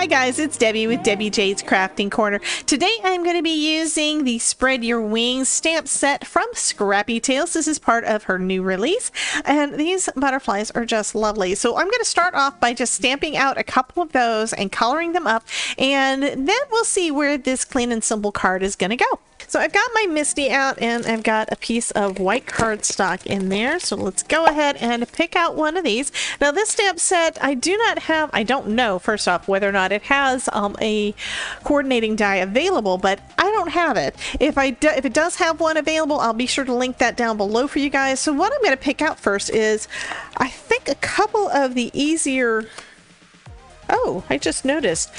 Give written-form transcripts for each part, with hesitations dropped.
Hi guys, it's Debbie with Debbie J's Crafting Corner. Today I'm going to be using the Spread Your Wings stamp set from Scrappytails. This is part of her new release, and these butterflies are just lovely. So I'm going to start off by just stamping out a couple of those and coloring them up, and then we'll see where this clean and simple card is going to go. So I've got my Misty out, and I've got a piece of white cardstock in there. So let's go ahead and pick out one of these. Now this stamp set, I don't know, first off, whether or not it has a coordinating die available, but I don't have it. If it does have one available, I'll be sure to link that down below for you guys. So what I'm going to pick out first is, I think, a couple of the easier... Oh, I just noticed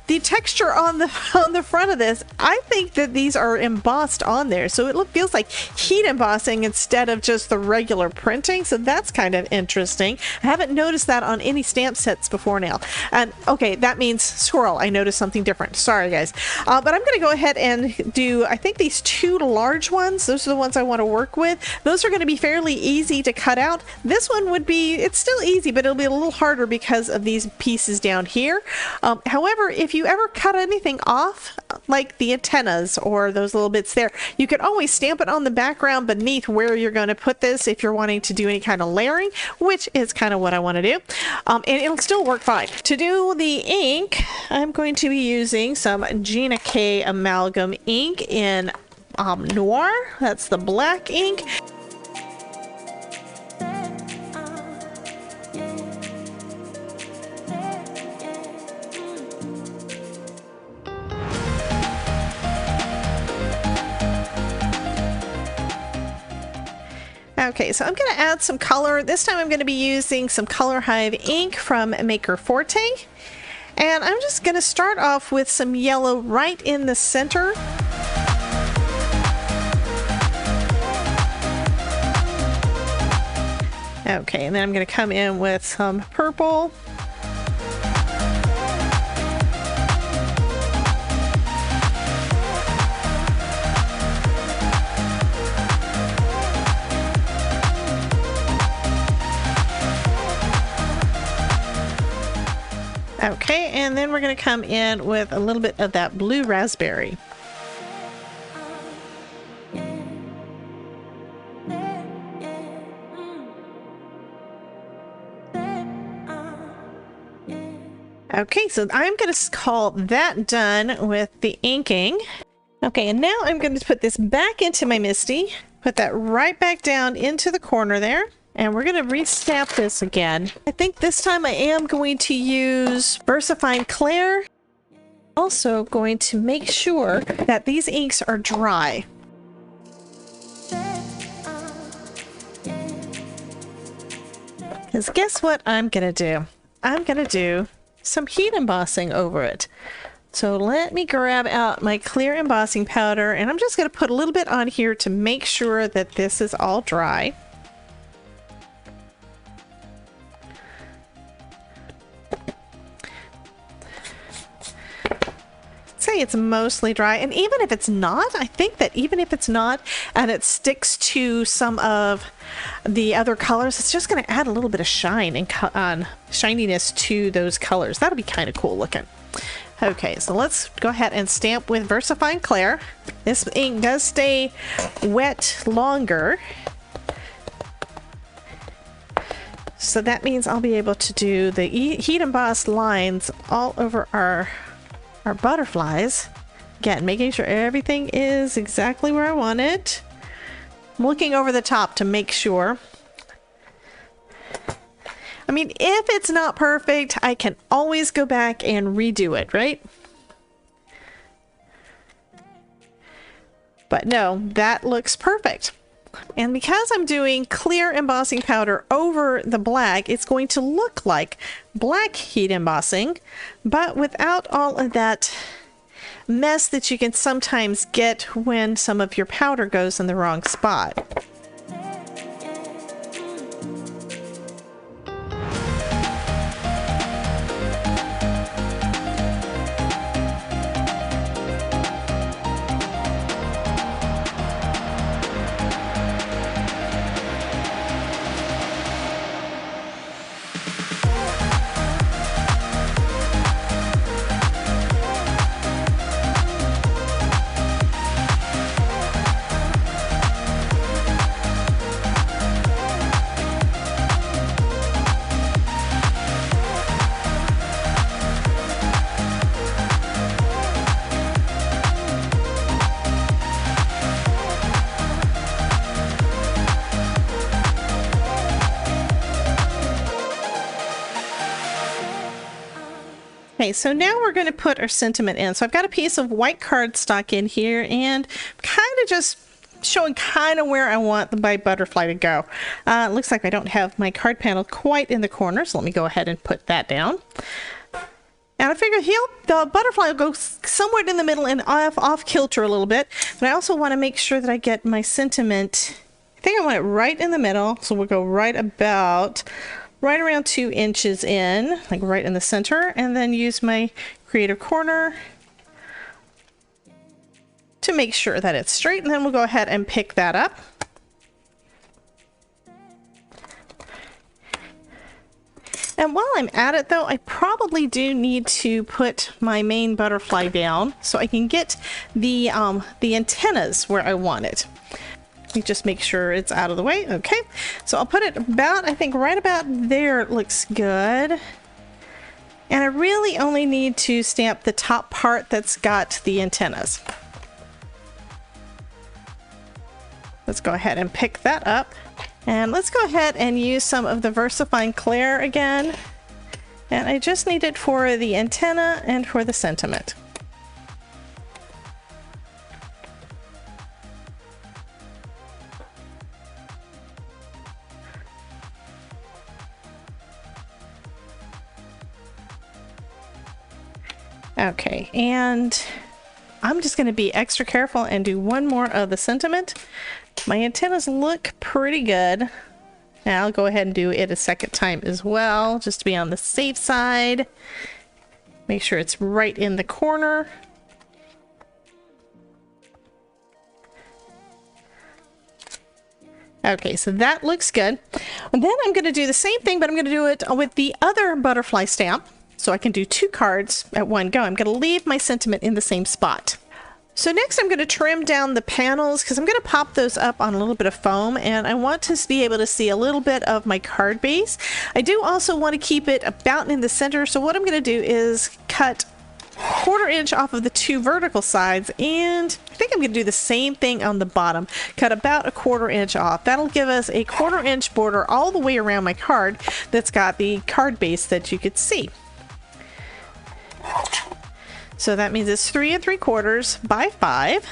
the texture on the front of this. I think that these are embossed on there, so it feels like heat embossing instead of just the regular printing. So that's kind of interesting. I haven't noticed that on any stamp sets before now. And okay, that means squirrel. I noticed something different. Sorry, guys. But I'm going to go ahead and do, I think, these two large ones. Those are the ones I want to work with. Those are going to be fairly easy to cut out. This one would be, it's still easy, but it'll be a little harder because of these pieces down here. However, if you ever cut anything off, like the antennas or those little bits there, you can always stamp it on the background beneath where you're going to put this if you're wanting to do any kind of layering, which is kind of what I want to do. And it'll still work fine. To do the ink, I'm going to be using some Gina K Amalgam ink in Noir. That's the black ink. Okay, so I'm going to add some color. This time I'm going to be using some Color Hive ink from Maker Forte. And I'm just going to start off with some yellow right in the center. Okay, and then I'm going to come in with some purple. Okay, and then we're going to come in with a little bit of that blue raspberry. Okay, so I'm going to call that done with the inking. Okay, and now I'm going to put this back into my Misty, put that right back down into the corner there. And we're going to re-stamp this again. I think this time I am going to use VersaFine Clair. Also going to make sure that these inks are dry. Because guess what I'm going to do? I'm going to do some heat embossing over it. So let me grab out my clear embossing powder, and I'm just going to put a little bit on here to make sure that this is all dry. Say it's mostly dry, and even if it's not, I think that even if it's not and it sticks to some of the other colors, it's just going to add a little bit of shine and shininess to those colors. That'll be kind of cool looking. Okay, so let's go ahead and stamp with VersaFine Clair. This ink does stay wet longer, so that means I'll be able to do the heat embossed lines all over our butterflies. Again, making sure everything is exactly where I want it. I'm looking over the top to make sure. I mean, if it's not perfect, I can always go back and redo it, right? But no, that looks perfect. And because I'm doing clear embossing powder over the black, it's going to look like black heat embossing, but without all of that mess that you can sometimes get when some of your powder goes in the wrong spot. Okay, so now we're going to put our sentiment in. So I've got a piece of white cardstock in here and kind of just showing kind of where I want my butterfly to go. It looks like I don't have my card panel quite in the corner, so let me go ahead and put that down. And I figure the butterfly will go somewhere in the middle and off kilter a little bit. But I also want to make sure that I get my sentiment, I think I want it right in the middle. So we'll go right around 2 inches in, like right in the center, and then use my creative corner to make sure that it's straight, and then we'll go ahead and pick that up. And while I'm at it though, I probably do need to put my main butterfly down so I can get the antennas where I want it. Let me just make sure it's out of the way. Okay, so I'll put it about, I think right about there. It looks good. And I really only need to stamp the top part that's got the antennas. Let's go ahead and pick that up. And let's go ahead and use some of the VersaFine Clair again. And I just need it for the antenna and for the sentiment. Okay, and I'm just going to be extra careful and do one more of the sentiment. My antennas look pretty good. Now I'll go ahead and do it a second time as well, just to be on the safe side. Make sure it's right in the corner. Okay, so that looks good. And then I'm going to do the same thing, but I'm going to do it with the other butterfly stamp. So I can do 2 cards at one go. I'm going to leave my sentiment in the same spot. So next I'm going to trim down the panels because I'm going to pop those up on a little bit of foam, and I want to be able to see a little bit of my card base. I do also want to keep it about in the center, so what I'm going to do is cut 1/4 inch off of the 2 vertical sides, and I think I'm going to do the same thing on the bottom. Cut about 1/4 inch off. That'll give us a 1/4 inch border all the way around my card that's got the card base that you could see. So that means it's 3 3/4 by 5.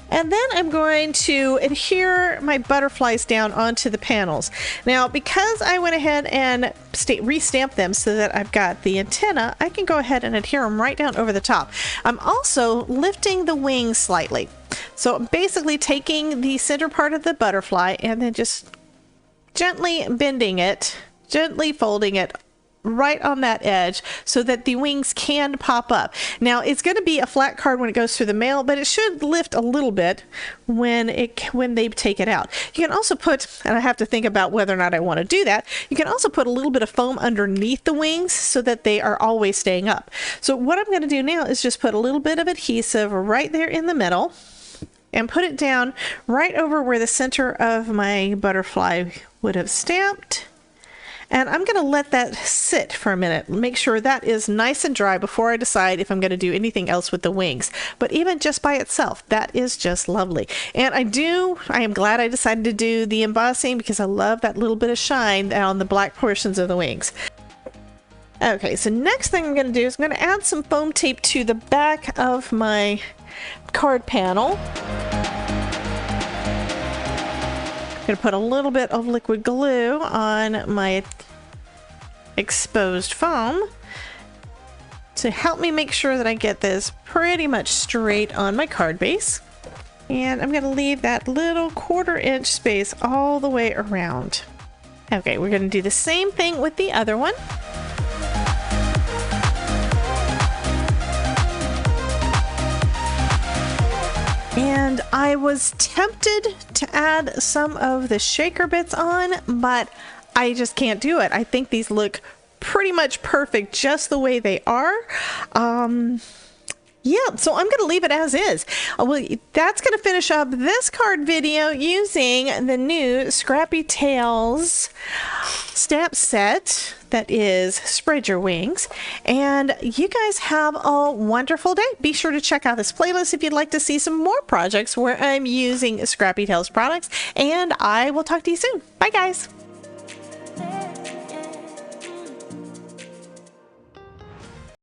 And then I'm going to adhere my butterflies down onto the panels. Now, because I went ahead and re-stamped them so that I've got the antenna, I can go ahead and adhere them right down over the top. I'm also lifting the wings slightly. So I'm basically taking the center part of the butterfly and then just gently bending it, gently folding it right on that edge so that the wings can pop up. Now it's going to be a flat card when it goes through the mail, but it should lift a little bit when they take it out. You can also put, and I have to think about whether or not I want to do that, you can also put a little bit of foam underneath the wings so that they are always staying up. So what I'm going to do now is just put a little bit of adhesive right there in the middle and put it down right over where the center of my butterfly would have stamped. And I'm going to let that sit for a minute, make sure that is nice and dry before I decide if I'm going to do anything else with the wings. But even just by itself, that is just lovely. And I am glad I decided to do the embossing because I love that little bit of shine on the black portions of the wings. Okay, so next thing I'm going to do is I'm going to add some foam tape to the back of my card panel. I'm going to put a little bit of liquid glue on my exposed foam to help me make sure that I get this pretty much straight on my card base. And I'm going to leave that little 1/4 inch space all the way around. Okay, we're going to do the same thing with the other one. And I was tempted to add some of the shaker bits on, but I just can't do it. I think these look pretty much perfect just the way they are. Yeah, so I'm going to leave it as is. Well, that's going to finish up this card video using the new Scrappytails stamp set that is Spread Your Wings. And you guys have a wonderful day. Be sure to check out this playlist if you'd like to see some more projects where I'm using Scrappytails products. And I will talk to you soon. Bye, guys.